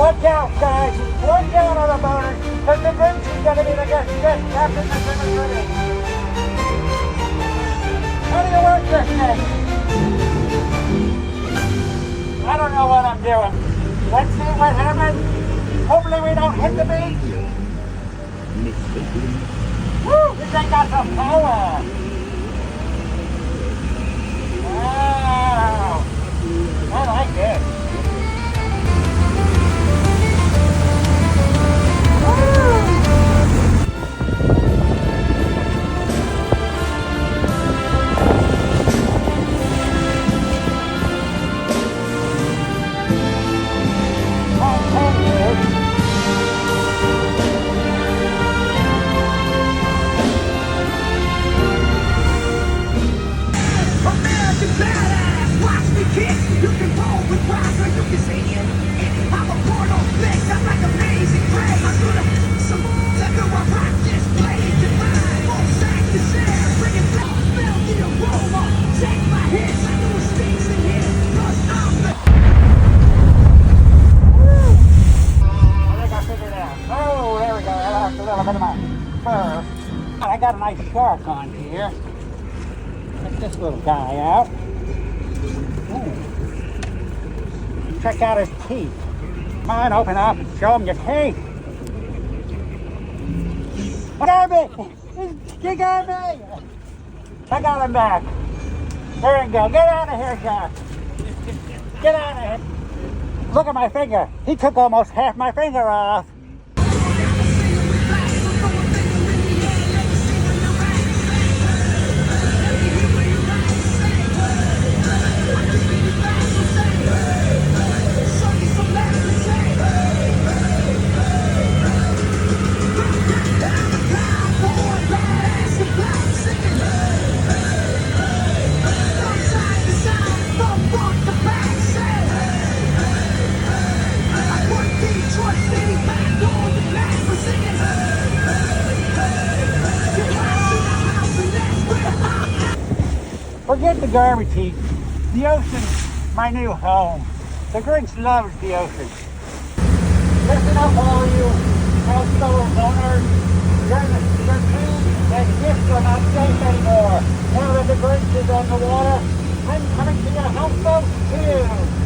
Watch out, guys. Watch out on the boaters, because the Grinch is going to be the guest captain that's in the city. How do you work this thing? I don't know what I'm doing. Let's see what happens. Hopefully we don't hit the beach. Woo! This thing got some power. Wow. I like this. I got a nice shark on here. Check this little guy out. Ooh. Check out his teeth. Come on, open up and show him your teeth. Got me! You got me! I got him back. There you go. Get out of here, Jack. Get out of here. Look at my finger. He took almost half my finger off. Forget the garbage heap. The ocean's my new home. The Grinch loves the ocean. Listen up, all you houseboat owners. Your food and gifts are not safe anymore. Now that the Grinch is on the water, I'm coming to your houseboat too.